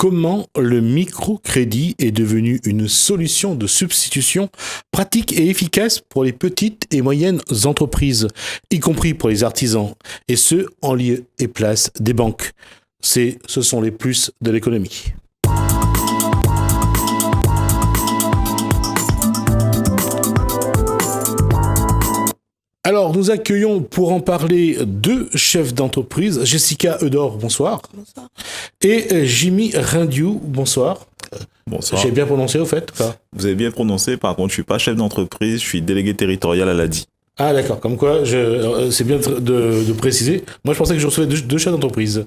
comment le microcrédit est devenu une solution de substitution pratique et efficace pour les petites et moyennes entreprises, y compris pour les artisans, et ce, en lieu et place des banques. Ce sont les plus de l'économie. Alors, nous accueillons pour en parler deux chefs d'entreprise, Jessica Eudor, bonsoir. Bonsoir. Et Jimmy Rindiou, bonsoir. Bonsoir. J'ai bien prononcé au fait quoi. Vous avez bien prononcé, par contre, je suis pas chef d'entreprise, je suis délégué territorial à l'ADI. Ah d'accord, comme quoi, c'est bien de préciser. Moi je pensais que je recevais deux chefs d'entreprise.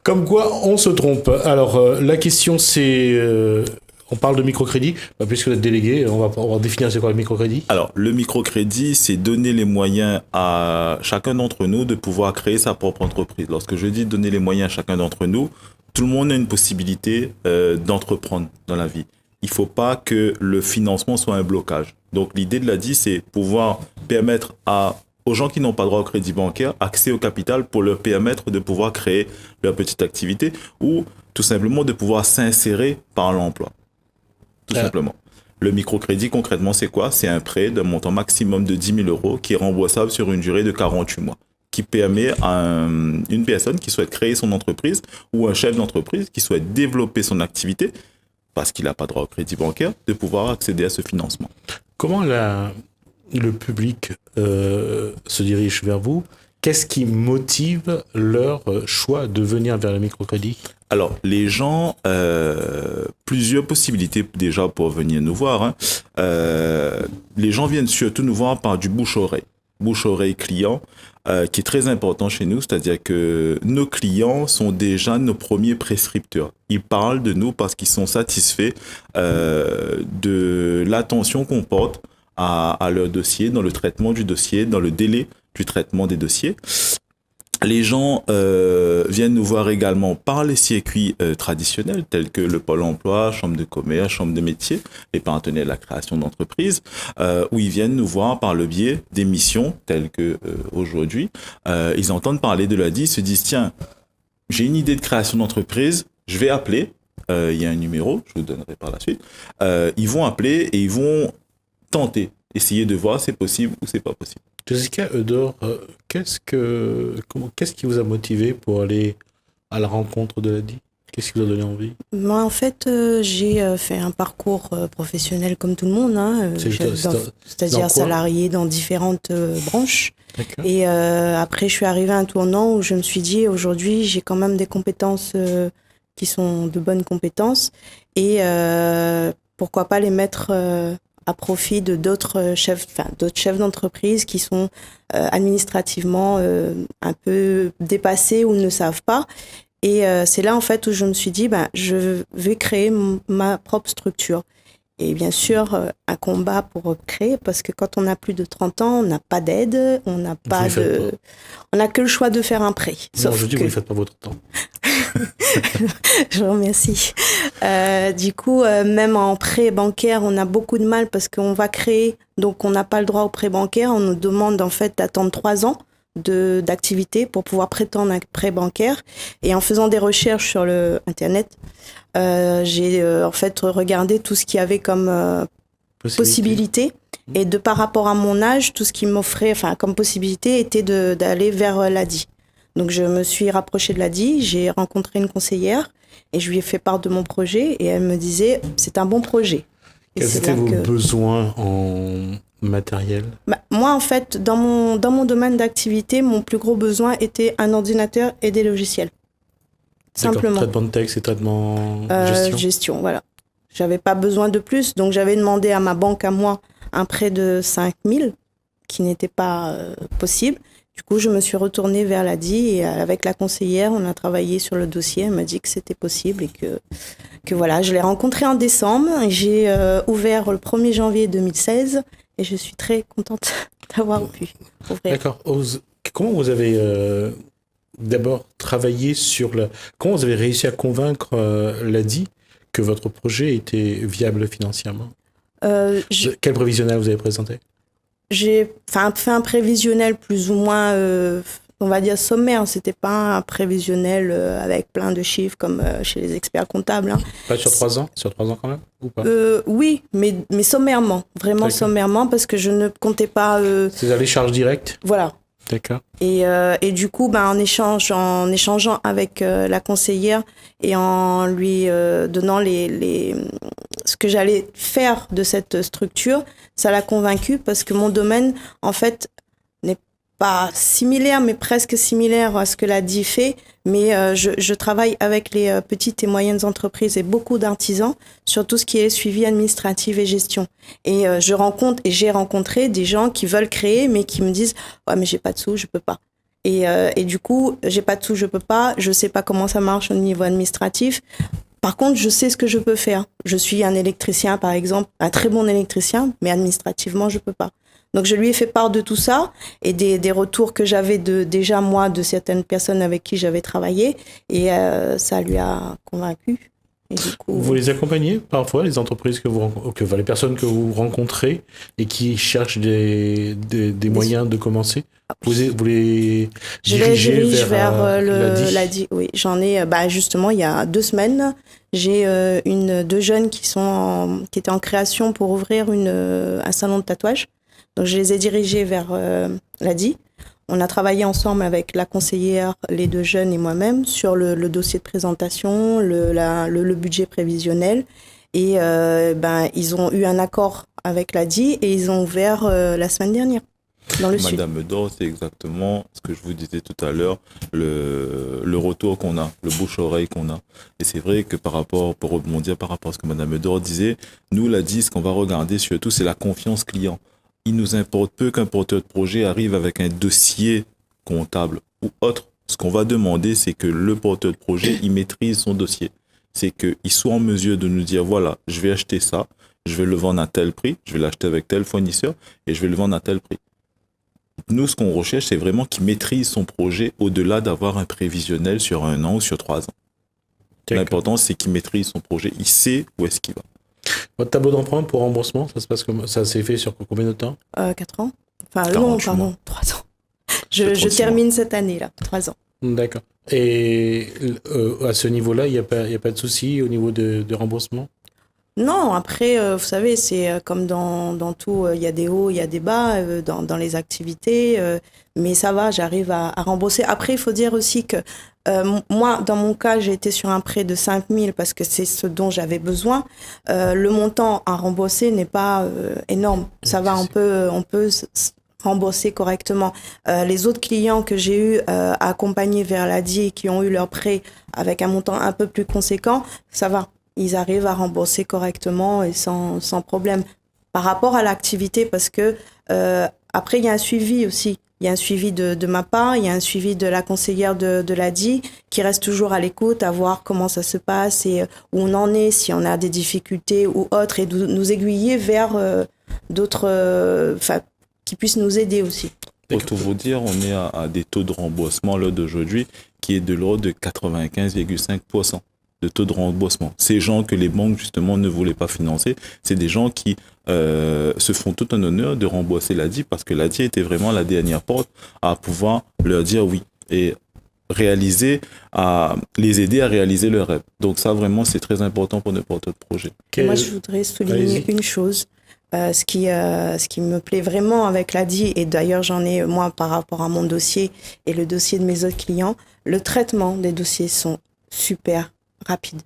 Comme quoi, on se trompe. Alors, la question c'est... on parle de microcrédit, puisque vous êtes délégué, on va définir c'est quoi le microcrédit. Alors, le microcrédit, c'est donner les moyens à chacun d'entre nous de pouvoir créer sa propre entreprise. Lorsque je dis donner les moyens à chacun d'entre nous, tout le monde a une possibilité d'entreprendre dans la vie. Il ne faut pas que le financement soit un blocage. Donc, l'idée de l'ADI, c'est pouvoir permettre aux gens qui n'ont pas droit au crédit bancaire accès au capital pour leur permettre de pouvoir créer leur petite activité ou tout simplement de pouvoir s'insérer par l'emploi. Tout simplement. Le microcrédit, concrètement, c'est quoi? C'est un prêt d'un montant maximum de 10 000 euros qui est remboursable sur une durée de 48 mois, qui permet à une personne qui souhaite créer son entreprise ou un chef d'entreprise qui souhaite développer son activité, parce qu'il n'a pas droit au crédit bancaire, de pouvoir accéder à ce financement. Comment le public se dirige vers vous? Qu'est-ce qui motive leur choix de venir vers le microcrédit? Alors, les gens, plusieurs possibilités déjà pour venir nous voir. Hein. Les gens viennent surtout nous voir par du bouche-oreille. Bouche-oreille client, qui est très important chez nous, c'est-à-dire que nos clients sont déjà nos premiers prescripteurs. Ils parlent de nous parce qu'ils sont satisfaits de l'attention qu'on porte à leur dossier, dans le traitement du dossier, dans le délai du traitement des dossiers. Les gens viennent nous voir également par les circuits traditionnels tels que le Pôle emploi, Chambre de commerce, Chambre de métier, les partenaires de la création d'entreprises, où ils viennent nous voir par le biais d'émissions telles que aujourd'hui. Ils entendent parler de l'ADI, ils se disent tiens, j'ai une idée de création d'entreprise, je vais appeler, il y a un numéro, je vous donnerai par la suite, ils vont appeler et ils vont tenter, essayer de voir si c'est possible ou c'est pas possible. Jessica Eudor, qu'est-ce qui vous a motivé pour aller à la rencontre de l'ADI? Qu'est-ce qui vous a donné envie? Moi, en fait, j'ai fait un parcours professionnel comme tout le monde, hein, c'est-à-dire salarié dans différentes branches. D'accord. Et après, je suis arrivée à un tournant où je me suis dit, aujourd'hui, j'ai quand même des compétences qui sont de bonnes compétences. Et pourquoi pas les mettre... à profit de d'autres chefs d'entreprise qui sont administrativement un peu dépassés ou ne savent pas. Et c'est là, en fait, où je me suis dit, je vais créer ma propre structure. Et bien sûr, un combat pour créer, parce que quand on a plus de 30 ans, on n'a pas d'aide, on n'a que le choix de faire un prêt. Non, je dis, vous ne faites pas votre temps. Je vous remercie. Du coup, même en prêt bancaire, on a beaucoup de mal parce qu'on va créer, donc on n'a pas le droit au prêt bancaire. On nous demande en fait d'attendre 3 ans d'activité pour pouvoir prétendre un prêt bancaire. Et en faisant des recherches sur le Internet, j'ai en fait regardé tout ce qu'il y avait comme possibilité. Et par rapport à mon âge, tout ce qui m'offrait comme possibilité était d'aller vers l'ADI. Donc je me suis rapprochée de l'ADI, j'ai rencontré une conseillère et je lui ai fait part de mon projet et elle me disait c'est un bon projet. Quels étaient vos besoins en matériel? Moi en fait dans mon domaine d'activité, mon plus gros besoin était un ordinateur et des logiciels. Simplement. Traitement de texte et traitement gestion, voilà. J'avais pas besoin de plus, donc j'avais demandé à ma banque à moi un prêt de 5 000 qui n'était pas possible. Du coup, je me suis retournée vers l'ADI et avec la conseillère, on a travaillé sur le dossier. Elle m'a dit que c'était possible et que voilà. Je l'ai rencontrée en décembre. J'ai ouvert le 1er janvier 2016 et je suis très contente d'avoir pu ouvrir. D'accord. Comment vous avez d'abord travaillé comment vous avez réussi à convaincre l'ADI que votre projet était viable financièrement? Quel prévisionnel vous avez présenté? J'ai fait un prévisionnel plus ou moins on va dire sommaire. C'était pas un prévisionnel avec plein de chiffres comme chez les experts comptables. Hein. Pas sur 3 ans? Sur 3 ans quand même? Ou pas? Oui, mais sommairement. Vraiment D'accord. sommairement parce que je ne comptais pas. C'est les charges directes? Voilà. D'accord. Et du coup, en échangeant avec la conseillère et en lui donnant ce que j'allais faire de cette structure, ça l'a convaincue parce que mon domaine, en fait, n'est pas similaire, mais presque similaire à ce que l'ADI fait. Mais je travaille avec les petites et moyennes entreprises et beaucoup d'artisans sur tout ce qui est suivi administratif et gestion. Et j'ai rencontré des gens qui veulent créer, mais qui me disent « Ouais, mais j'ai pas de sous, je peux pas ». Et du coup, j'ai pas de sous, je peux pas. Je sais pas comment ça marche au niveau administratif. Par contre, je sais ce que je peux faire. Je suis un électricien, par exemple, un très bon électricien, mais administrativement, je peux pas. Donc, je lui ai fait part de tout ça et des retours que j'avais déjà, moi, de certaines personnes avec qui j'avais travaillé. Et ça lui a convaincu. Et du coup, Vous les accompagnez parfois, les entreprises les personnes que vous rencontrez et qui cherchent des moyens de commencer? Vous les je les dirigez dirige vers l'ADI? Oui, j'en ai, justement, il y a 2 semaines, j'ai deux jeunes qui étaient en création pour ouvrir un salon de tatouage. Donc, je les ai dirigés vers l'ADI. On a travaillé ensemble avec la conseillère, les 2 jeunes et moi-même sur le dossier de présentation, le budget prévisionnel. Et ils ont eu un accord avec l'ADI et ils ont ouvert la semaine dernière dans le sud. Madame Dor, c'est exactement ce que je vous disais tout à l'heure, le retour qu'on a, le bouche-oreille qu'on a. Et c'est vrai que pour rebondir par rapport à ce que Madame Dor disait, nous, l'ADI, ce qu'on va regarder surtout, c'est la confiance client. Il nous importe peu qu'un porteur de projet arrive avec un dossier comptable ou autre. Ce qu'on va demander, c'est que le porteur de projet, il maîtrise son dossier. C'est qu'il soit en mesure de nous dire, voilà, je vais acheter ça, je vais le vendre à tel prix, je vais l'acheter avec tel fournisseur et je vais le vendre à tel prix. Nous, ce qu'on recherche, c'est vraiment qu'il maîtrise son projet au-delà d'avoir un prévisionnel sur 1 an ou sur 3 ans. D'accord. L'important, c'est qu'il maîtrise son projet. Il sait où est-ce qu'il va. Votre tableau d'emprunt pour remboursement, ça se passe comment? Ça s'est fait sur combien de temps? 4 ans. Enfin, 48 mois. 3 ans. Je termine cette année, là, 3 ans. D'accord. Et à ce niveau-là, il n'y a pas de souci au niveau de remboursement? Non, après, vous savez, c'est comme dans tout, il y a des hauts, il y a des bas dans les activités, mais ça va, j'arrive à rembourser. Après, il faut dire aussi que moi, dans mon cas, j'ai été sur un prêt de 5 000 parce que c'est ce dont j'avais besoin. Le montant à rembourser n'est pas énorme. Ça va, on peut rembourser correctement. Les autres clients que j'ai eu à accompagner vers l'ADI et qui ont eu leur prêt avec un montant un peu plus conséquent, ça va. Ils arrivent à rembourser correctement et sans problème. Par rapport à l'activité, parce que après, il y a un suivi aussi. Il y a un suivi de ma part, il y a un suivi de la conseillère de l'ADI qui reste toujours à l'écoute, à voir comment ça se passe et où on en est, si on a des difficultés ou autres, et de nous aiguiller vers d'autres, qui puissent nous aider aussi. Pour tout vous dire, on est à des taux de remboursement là d'aujourd'hui qui est de l'ordre de 95,5% de taux de remboursement. Ces gens que les banques justement ne voulaient pas financer, c'est des gens qui se font tout un honneur de rembourser l'ADI parce que l'ADI était vraiment la dernière porte à pouvoir leur dire oui et les aider à réaliser leurs rêves. Donc ça vraiment c'est très important pour nos porteurs de projet. Moi je voudrais souligner une chose. Ce qui me plaît vraiment avec l'ADI, et d'ailleurs j'en ai moi par rapport à mon dossier et le dossier de mes autres clients, le traitement des dossiers sont super rapides.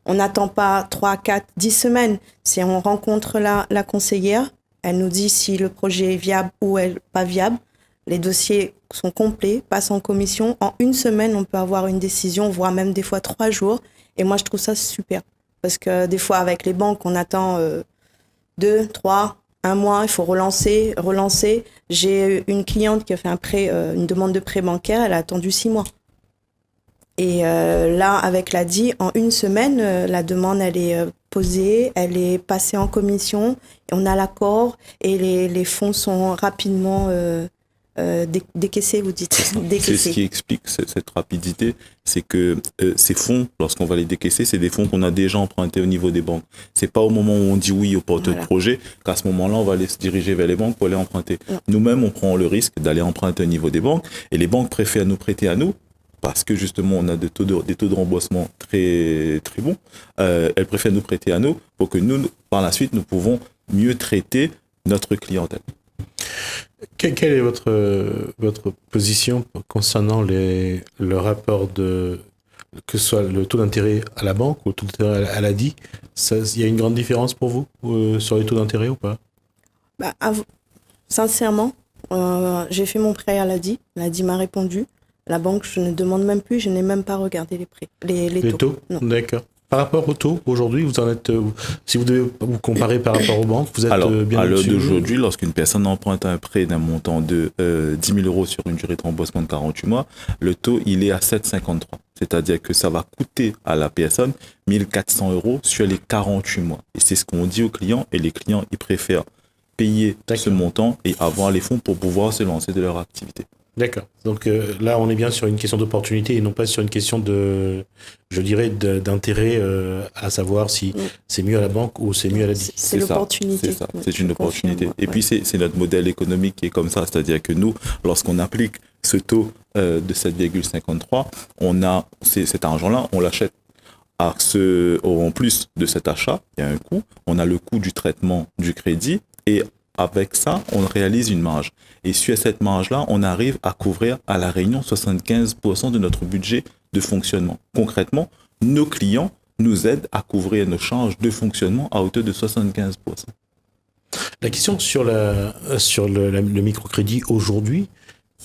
On n'attend pas 3, 4, 10 semaines. Si on rencontre la conseillère, elle nous dit si le projet est viable ou pas viable. Les dossiers sont complets, passent en commission. En 1 semaine, on peut avoir une décision, voire même des fois 3 jours. Et moi, je trouve ça super. Parce que des fois, avec les banques, on attend 2, 3, 1 mois, il faut relancer. J'ai une cliente qui a fait une demande de prêt bancaire, elle a attendu 6 mois. Et là, avec l'ADI, en 1 semaine, la demande, elle est posée, elle est passée en commission, et on a l'accord, et les fonds sont rapidement décaisser, vous dites C'est décaisser. ce qui explique cette rapidité, c'est que ces fonds, lorsqu'on va les décaisser, c'est des fonds qu'on a déjà empruntés au niveau des banques. C'est pas au moment où on dit oui au porteur de projet qu'à ce moment-là, on va aller se diriger vers les banques pour aller emprunter. Nous-mêmes, on prend le risque d'aller emprunter au niveau des banques et les banques préfèrent nous prêter à nous parce que justement, on a des taux de remboursement très, très bons. Elles préfèrent nous prêter à nous pour que nous, par la suite, nous pouvons mieux traiter notre clientèle. Quelle est votre position concernant le rapport que ce soit le taux d'intérêt à la banque ou le taux d'intérêt à l'ADI? Il y a une grande différence pour vous sur les taux d'intérêt ou pas? Sincèrement, j'ai fait mon prêt à l'ADI. L'ADI m'a répondu. La banque, je ne demande même plus, je n'ai même pas regardé les prêts, les taux. Non. D'accord. Par rapport aux taux, aujourd'hui, vous en êtes, si vous devez vous comparer par rapport aux banques, vous êtes bien à l'heure au-dessus. d'aujourd'hui, lorsqu'une personne emprunte un prêt d'un montant de 10 000 euros sur une durée de remboursement de 48 mois, le taux, il est à 7,53. C'est-à-dire que ça va coûter à la personne 1 400 euros sur les 48 mois. Et c'est ce qu'on dit aux clients, et les clients, ils préfèrent payer ce montant et avoir les fonds pour pouvoir se lancer de leur activité. D'accord. Donc là, on est bien sur une question d'opportunité et non pas sur une question d'intérêt, à savoir si c'est mieux à la banque ou c'est mieux à la DIC. C'est l'opportunité. C'est ça, c'est une opportunité. Et puis, c'est notre modèle économique qui est comme ça. C'est-à-dire que nous, lorsqu'on applique ce taux de 7,53, on a cet argent-là, on l'achète. En plus de cet achat, il y a un coût. On a le coût du traitement du crédit et avec ça, on réalise une marge. Et sur cette marge-là, on arrive à couvrir à La Réunion 75% de notre budget de fonctionnement. Concrètement, nos clients nous aident à couvrir nos charges de fonctionnement à hauteur de 75%. La question sur le microcrédit aujourd'hui,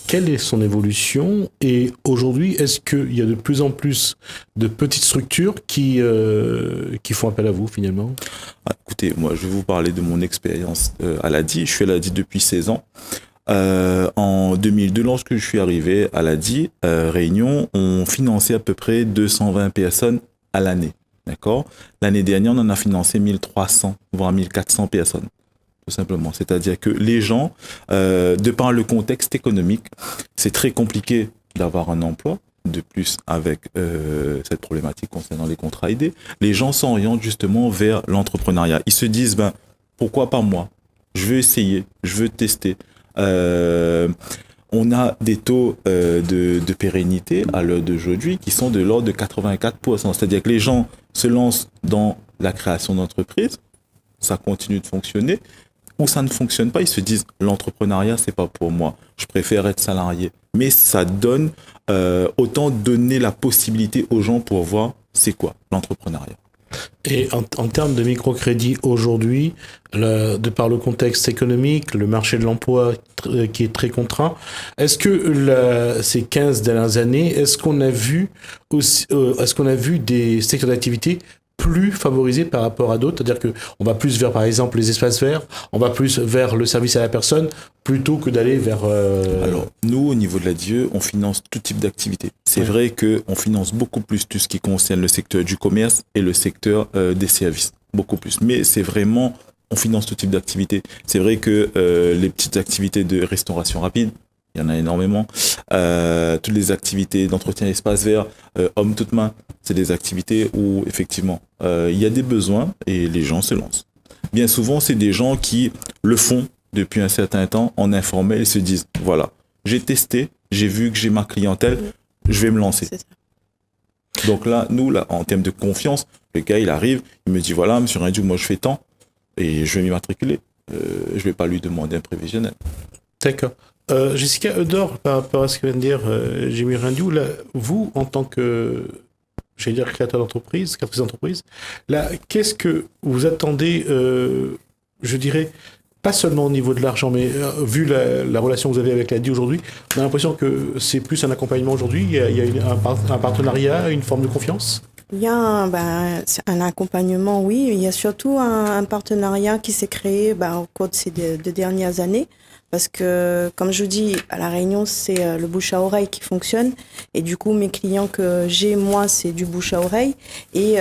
quelle est son évolution? Et aujourd'hui, est-ce qu'il y a de plus en plus de petites structures qui font appel à vous finalement? Écoutez, moi je vais vous parler de mon expérience à l'ADI. Je suis à l'ADI depuis 16 ans. En 2002, lorsque je suis arrivé à l'ADI, Réunion, on finançait à peu près 220 personnes à l'année. D'accord? L'année dernière, on en a financé 1300, voire 1400 personnes. Tout simplement. C'est-à-dire que les gens, de par le contexte économique, c'est très compliqué d'avoir un emploi. De plus, avec cette problématique concernant les contrats aidés, les gens s'orientent justement vers l'entrepreneuriat. Ils se disent, pourquoi pas moi? Je veux essayer, je veux tester. On a des taux de pérennité à l'heure d'aujourd'hui qui sont de l'ordre de 84%. C'est-à-dire que les gens se lancent dans la création d'entreprises, ça continue de fonctionner, ou ça ne fonctionne pas, ils se disent l'entrepreneuriat c'est pas pour moi, je préfère être salarié. Mais ça donne autant donner la possibilité aux gens pour voir c'est quoi l'entrepreneuriat. Et en termes de microcrédit aujourd'hui, de par le contexte économique, le marché de l'emploi qui est très contraint, est-ce que ces 15 dernières années, est-ce qu'on a vu des secteurs d'activité plus favorisés par rapport à d'autres? C'est-à-dire qu'on va plus vers, par exemple, les espaces verts, on va plus vers le service à la personne, plutôt que d'aller vers... Alors, nous, au niveau de la DIE, on finance tout type d'activité. C'est vrai qu'on finance beaucoup plus tout ce qui concerne le secteur du commerce et le secteur des services. Beaucoup plus. Mais c'est vraiment... On finance tout type d'activité. C'est vrai que les petites activités de restauration rapide, il y en a énormément. Toutes les activités d'entretien espace vert, homme toute main, c'est des activités où, effectivement, il y a des besoins et les gens se lancent. Bien souvent, c'est des gens qui le font depuis un certain temps en informel et se disent, voilà, j'ai testé, j'ai vu que j'ai ma clientèle, je vais me lancer. Donc là, nous, là, en termes de confiance, le gars, il arrive, il me dit, voilà, monsieur Rindiou, moi, je fais tant et je vais m'immatriculer. Je vais pas lui demander un prévisionnel. D'accord. Jessica Eudor, par rapport à ce que vient de dire Jimmy Rindiou, là, vous, en tant que, j'allais dire, créateur d'entreprise, créatrice d'entreprise, là, qu'est-ce que vous attendez, je dirais, pas seulement au niveau de l'argent, mais vu la relation que vous avez avec l'ADI aujourd'hui, on a l'impression que c'est plus un accompagnement aujourd'hui, il y a un partenariat, une forme de confiance? Il y a un accompagnement, oui. Il y a surtout un partenariat qui s'est créé au cours de ces deux dernières années. Parce que, comme je vous dis, à La Réunion, c'est le bouche à oreille qui fonctionne. Et du coup, mes clients que j'ai, moi, c'est du bouche à oreille. Et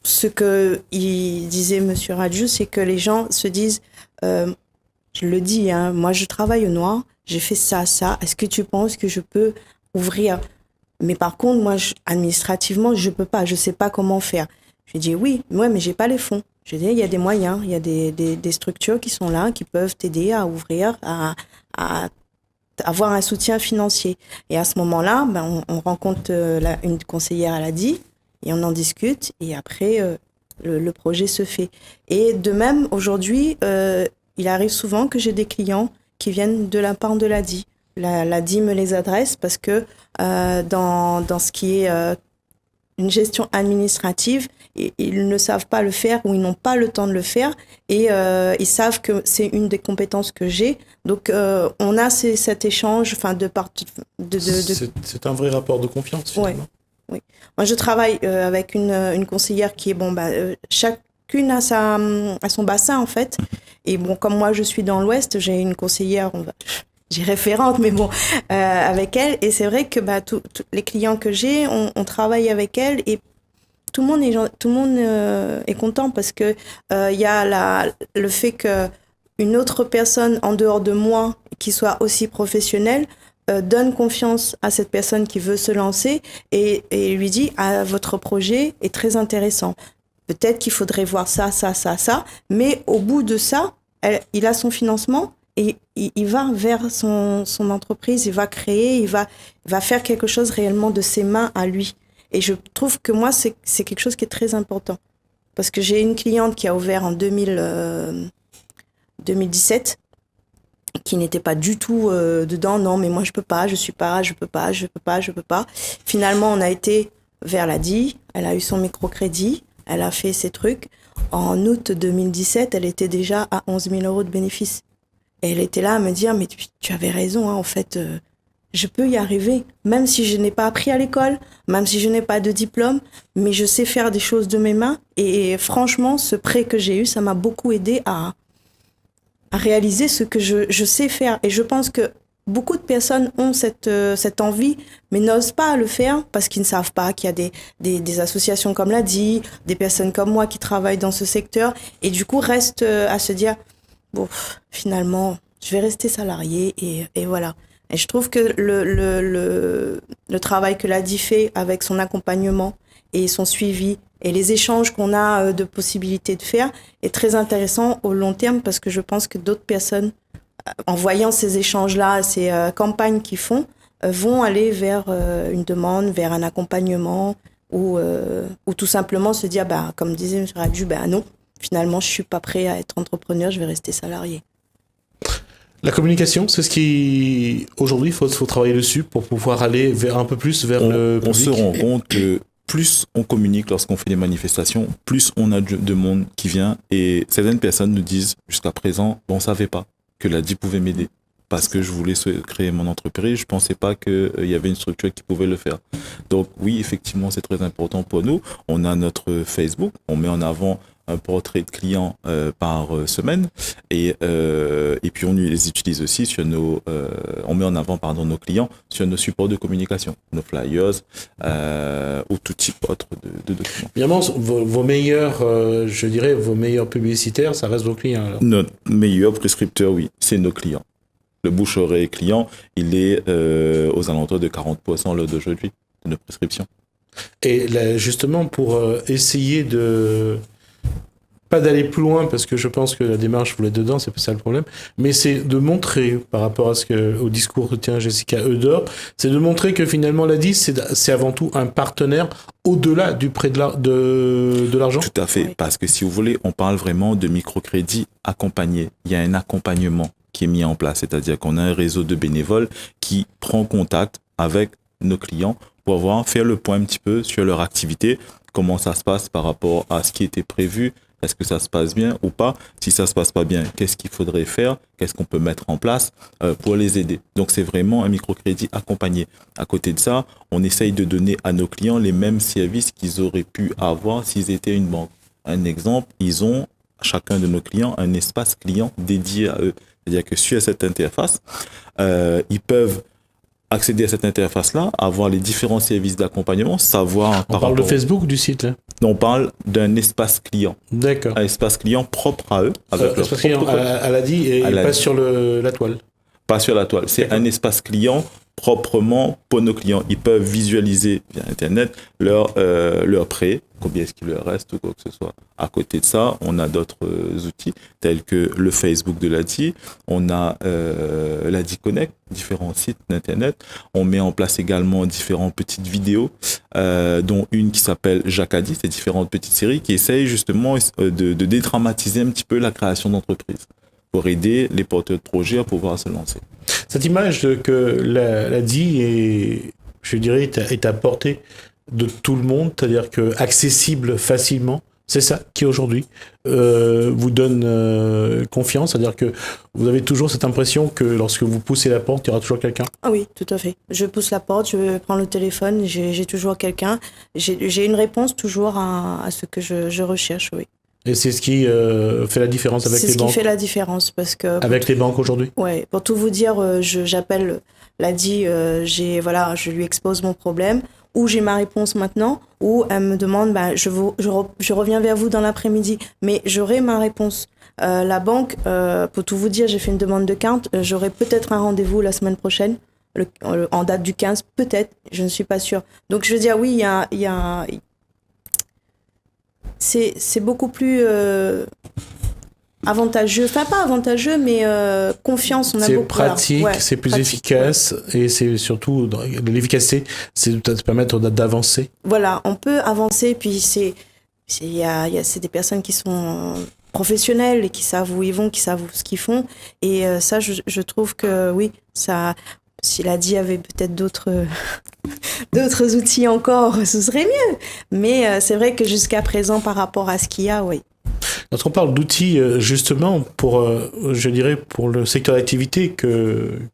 ce que il disait Monsieur Radiou, c'est que les gens se disent je le dis, hein, moi je travaille au noir, j'ai fait ça, est-ce que tu penses que je peux ouvrir? Mais par contre, moi, administrativement, je peux pas, je sais pas comment faire. Je dis oui, ouais, mais j'ai pas les fonds. Je dis, il y a des moyens, il y a des structures qui sont là, qui peuvent t'aider à ouvrir, à avoir un soutien financier. Et à ce moment-là, ben, on rencontre une conseillère à l'ADI et on en discute et après, le projet se fait. Et de même, aujourd'hui, il arrive souvent que j'ai des clients qui viennent de la part de l'ADI. L'ADI me les adresse parce que dans ce qui est une gestion administrative, ils ne savent pas le faire ou ils n'ont pas le temps de le faire et ils savent que c'est une des compétences que j'ai. Donc on a cet échange, enfin C'est un vrai rapport de confiance finalement. Oui. Moi je travaille avec une conseillère qui est chacune a son bassin en fait. Et bon, comme moi je suis dans l'Ouest, j'ai une conseillère, j'ai référente, mais bon, avec elle. Et c'est vrai que tous les clients que j'ai, on travaille avec elle et tout le monde est content parce que il y a le fait que une autre personne en dehors de moi qui soit aussi professionnelle donne confiance à cette personne qui veut se lancer et lui dit votre projet est très intéressant. Peut-être qu'il faudrait voir ça, mais au bout de ça, il a son financement. Et il va vers son entreprise, il va créer, il va faire quelque chose réellement de ses mains à lui. Et je trouve que moi, c'est quelque chose qui est très important. Parce que j'ai une cliente qui a ouvert en 2017, qui n'était pas du tout dedans. Non, mais moi, je peux pas. Finalement, on a été vers l'ADI, elle a eu son microcrédit, elle a fait ses trucs. En août 2017, elle était déjà à 11 000 € de bénéfices. Et elle était là à me dire, mais tu avais raison, hein, en fait, je peux y arriver. Même si je n'ai pas appris à l'école, même si je n'ai pas de diplôme, mais je sais faire des choses de mes mains. Et franchement, ce prêt que j'ai eu, ça m'a beaucoup aidé à réaliser ce que je sais faire. Et je pense que beaucoup de personnes ont cette envie, mais n'osent pas le faire parce qu'ils ne savent pas qu'il y a des associations comme l'ADI, des personnes comme moi qui travaillent dans ce secteur, et du coup restent à se dire, bon, finalement, je vais rester salarié et voilà. Et je trouve que le travail que l'ADI fait avec son accompagnement et son suivi et les échanges qu'on a de possibilités de faire est très intéressant au long terme parce que je pense que d'autres personnes, en voyant ces échanges-là, ces campagnes qu'ils font, vont aller vers une demande, vers un accompagnement ou tout simplement se dire, comme disait M. Radu, non. Finalement, je suis pas prêt à être entrepreneur, je vais rester salarié. La communication, c'est ce qui aujourd'hui il faut travailler dessus pour pouvoir aller un peu plus vers le public. On se rend compte que plus on communique lorsqu'on fait des manifestations, plus on a de monde qui vient et certaines personnes nous disent jusqu'à présent, on savait pas que l'ADI pouvait m'aider parce que je voulais créer mon entreprise, je pensais pas qu'il y avait une structure qui pouvait le faire. Donc oui, effectivement, c'est très important pour nous. On a notre Facebook, on met en avant un portrait de clients par semaine et puis on les utilise aussi sur on met en avant nos clients sur nos supports de communication, nos flyers ou tout type autre de documents. Évidemment, vos meilleurs, je dirais, vos meilleurs publicitaires, ça reste vos clients. Alors. Notre meilleur prescripteur, oui, c'est nos clients. Le bouche-oreille client, il est aux alentours de 40% l'heure d'aujourd'hui de nos prescriptions. Et là, justement, pour essayer pas d'aller plus loin, parce que je pense que la démarche, vous l'êtes dedans, c'est pas ça le problème, mais c'est de montrer, par rapport au discours que tient Jessica Eudor, c'est de montrer que finalement l'ADI, c'est avant tout un partenaire au-delà du prêt de l'argent. Tout à fait, oui. Parce que si vous voulez, on parle vraiment de microcrédit accompagné. Il y a un accompagnement qui est mis en place, c'est-à-dire qu'on a un réseau de bénévoles qui prend contact avec nos clients pour faire le point un petit peu sur leur activité, comment ça se passe par rapport à ce qui était prévu. Est-ce que ça se passe bien ou pas? Si ça se passe pas bien, qu'est-ce qu'il faudrait faire? Qu'est-ce qu'on peut mettre en place pour les aider? Donc, c'est vraiment un microcrédit accompagné. À côté de ça, on essaye de donner à nos clients les mêmes services qu'ils auraient pu avoir s'ils étaient une banque. Un exemple, ils ont, chacun de nos clients, un espace client dédié à eux. C'est-à-dire que sur cette interface, ils peuvent accéder à cette interface-là, avoir les différents services d'accompagnement, savoir... On parle de Facebook ou du site là? On parle d'un espace client. D'accord. Un espace client propre à eux. Avec leur Espace client, propre- elle a dit, et pas sur la toile. Pas sur la toile. C'est un espace client proprement pour nos clients. Ils peuvent visualiser via Internet leur prêt, combien est-ce qu'il leur reste ou quoi que ce soit. À côté de ça, on a d'autres outils tels que le Facebook de l'ADI, on a l'ADI Connect, différents sites d'Internet. On met en place également différentes petites vidéos, dont une qui s'appelle Jacadi, c'est différentes petites séries qui essayent justement de dédramatiser un petit peu la création d'entreprise pour aider les porteurs de projets à pouvoir se lancer. Cette image que la dit est, je dirais, est à portée de tout le monde, c'est-à-dire que accessible facilement, c'est ça qui aujourd'hui vous donne confiance, c'est-à-dire que vous avez toujours cette impression que lorsque vous poussez la porte, il y aura toujours quelqu'un. Ah oui, tout à fait. Je pousse la porte, je prends le téléphone, j'ai toujours quelqu'un. J'ai une réponse toujours à ce que je recherche, oui. Et c'est ce qui fait la différence avec les banques. C'est ce qui fait la différence parce que avec les banques aujourd'hui. Ouais, pour tout vous dire, j'appelle l'ADI, je lui expose mon problème, ou j'ai ma réponse maintenant, ou elle me demande, je reviens vers vous dans l'après-midi, mais j'aurai ma réponse. La banque, pour tout vous dire, j'ai fait une demande de carte, j'aurai peut-être un rendez-vous la semaine prochaine, en date du 15, peut-être, je ne suis pas sûre. Donc je veux dire, oui, il y a c'est beaucoup plus avantageux, enfin pas avantageux, mais confiance. On a c'est beaucoup, pratique, c'est plus efficace, et c'est surtout de l'efficacité, c'est de permettre d'avancer. Voilà, on peut avancer, puis c'est des personnes qui sont professionnelles et qui savent où ils vont, qui savent ce qu'ils font, et ça, je trouve que oui, ça. Si l'ADI avait peut-être d'autres outils encore, ce serait mieux. Mais c'est vrai que jusqu'à présent, par rapport à ce qu'il y a, oui. Lorsqu'on parle d'outils, justement, je dirais, pour le secteur d'activité,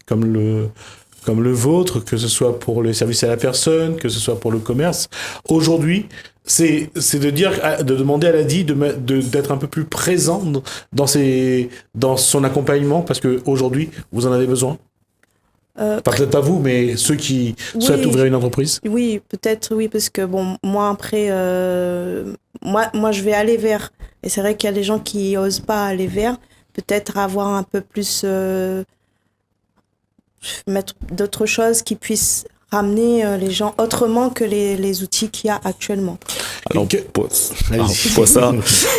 comme le vôtre, que ce soit pour les services à la personne, que ce soit pour le commerce, aujourd'hui, c'est de demander à l'ADI d'être un peu plus présent dans son accompagnement, parce qu'aujourd'hui, vous en avez besoin. Peut-être pas vous, mais ceux qui souhaitent ouvrir une entreprise. Oui, peut-être, oui, parce que bon, moi après, moi je vais aller vers, et c'est vrai qu'il y a des gens qui osent pas aller vers, peut-être avoir un peu plus, mettre d'autres choses qui puissent ramener les gens autrement que les outils qu'il y a actuellement. Alors, pour ça,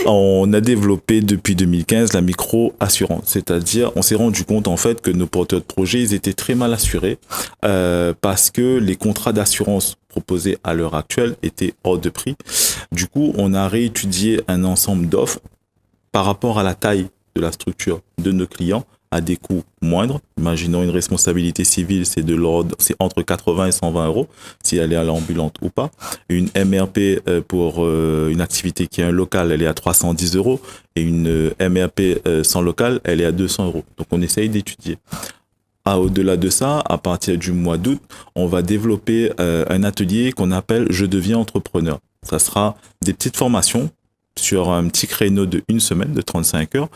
on a développé depuis 2015 la micro-assurance. C'est-à-dire, on s'est rendu compte en fait que nos porteurs de projets, ils étaient très mal assurés parce que les contrats d'assurance proposés à l'heure actuelle étaient hors de prix. Du coup, on a réétudié un ensemble d'offres par rapport à la taille de la structure de nos clients à des coûts moindres. Imaginons une responsabilité civile, c'est entre 80 et 120 euros, si elle est à l'ambulante ou pas. Une MRP pour une activité qui est un local, elle est à 310 euros. Et une MRP sans local, elle est à 200 euros. Donc on essaye d'étudier. Au-delà de ça, à partir du mois d'août, on va développer un atelier qu'on appelle « Je deviens entrepreneur ». Ça sera des petites formations sur un petit créneau de 1 semaine, de 35 heures,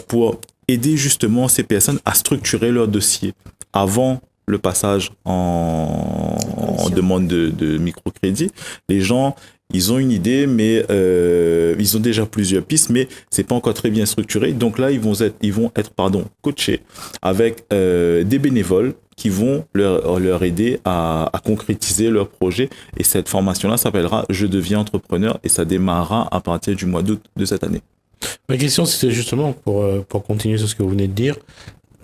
pour aider justement ces personnes à structurer leur dossier avant le passage en demande de microcrédit. Les gens, ils ont une idée, mais ils ont déjà plusieurs pistes, mais c'est pas encore très bien structuré. Donc là, ils vont être coachés avec des bénévoles qui vont leur aider à concrétiser leur projet. Et cette formation-là s'appellera « Je deviens entrepreneur » et ça démarrera à partir du mois d'août de cette année. Ma question, c'était justement, pour continuer sur ce que vous venez de dire,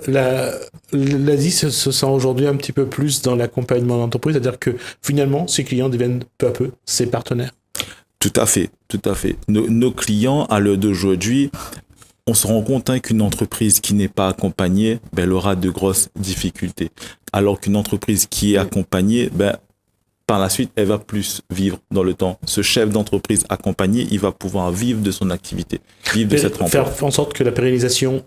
l'ADI se sent aujourd'hui un petit peu plus dans l'accompagnement d'entreprise, c'est-à-dire que finalement, ses clients deviennent peu à peu ses partenaires. Tout à fait, tout à fait. Nos clients, à l'heure d'aujourd'hui, on se rend compte qu'une entreprise qui n'est pas accompagnée, elle aura de grosses difficultés. Alors qu'une entreprise qui est accompagnée, par la suite, elle va plus vivre dans le temps. Ce chef d'entreprise accompagné, il va pouvoir vivre de son activité, vivre de cette emploi. Faire en sorte que la pérennisation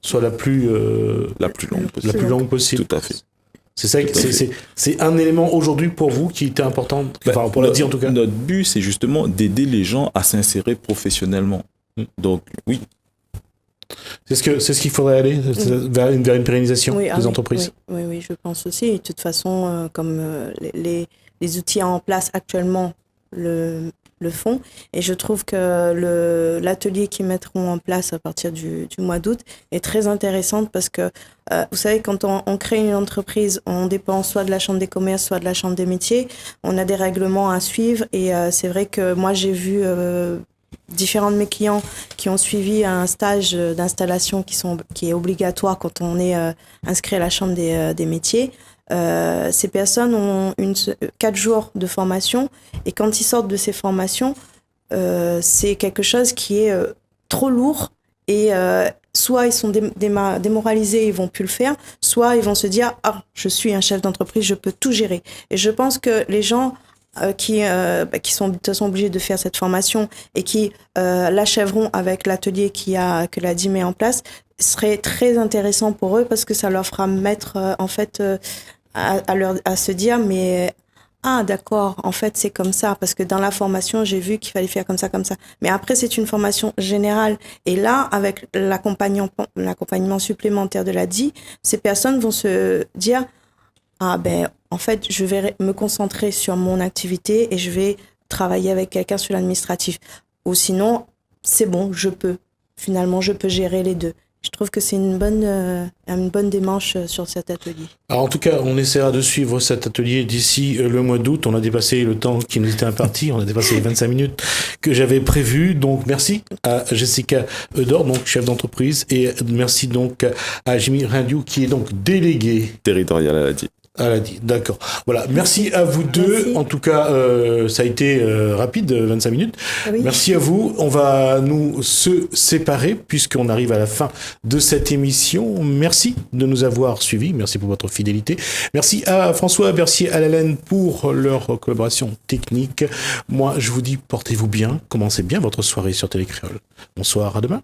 soit la plus longue possible. Tout à fait. C'est ça, c'est un élément aujourd'hui pour vous qui était important, pour l'ADI en tout cas. Notre but, c'est justement d'aider les gens à s'insérer professionnellement. Donc, oui. C'est ce qu'il faudrait aller vers une pérennisation des entreprises. Oui, je pense aussi. De toute façon, comme les outils en place actuellement le le font. Et je trouve que l'atelier qu'ils mettront en place à partir du mois d'août est très intéressant parce que, vous savez, quand on crée une entreprise, on dépend soit de la Chambre des commerces, soit de la Chambre des métiers. On a des règlements à suivre et c'est vrai que moi, j'ai vu différents de mes clients qui ont suivi un stage d'installation qui est obligatoire quand on est inscrit à la Chambre des métiers. Ces personnes ont 4 jours de formation et quand ils sortent de ces formations, c'est quelque chose qui est trop lourd et soit ils sont démoralisés, ils vont plus le faire, soit ils vont se dire je suis un chef d'entreprise, je peux tout gérer. Et je pense que les gens qui sont de toute façon obligés de faire cette formation et qui l'achèveront avec l'atelier que la DIE met en place, serait très intéressant pour eux parce que ça leur fera mettre en fait à se dire mais d'accord, en fait c'est comme ça parce que dans la formation j'ai vu qu'il fallait faire comme ça, mais après c'est une formation générale et là avec l'accompagnement supplémentaire de la DIE, ces personnes vont se dire en fait je vais me concentrer sur mon activité et je vais travailler avec quelqu'un sur l'administratif ou sinon c'est bon, je peux gérer les deux. Je trouve que c'est une bonne démarche sur cet atelier. Alors en tout cas, on essaiera de suivre cet atelier d'ici le mois d'août. On a dépassé le temps qui nous était imparti. On a dépassé les 25 minutes que j'avais prévues. Donc merci à Jessica Eudor, donc chef d'entreprise, et merci donc à Jimmy Rindiou qui est donc délégué territorial à la DIE. D'accord. Voilà. Merci à vous deux. Merci. En tout cas, ça a été rapide, 25 minutes. Oui. Merci à vous. On va nous se séparer puisqu'on arrive à la fin de cette émission. Merci de nous avoir suivis. Merci pour votre fidélité. Merci à François Bercier à Alain pour leur collaboration technique. Moi, je vous dis, portez-vous bien. Commencez bien votre soirée sur Télécréole. Bonsoir, à demain.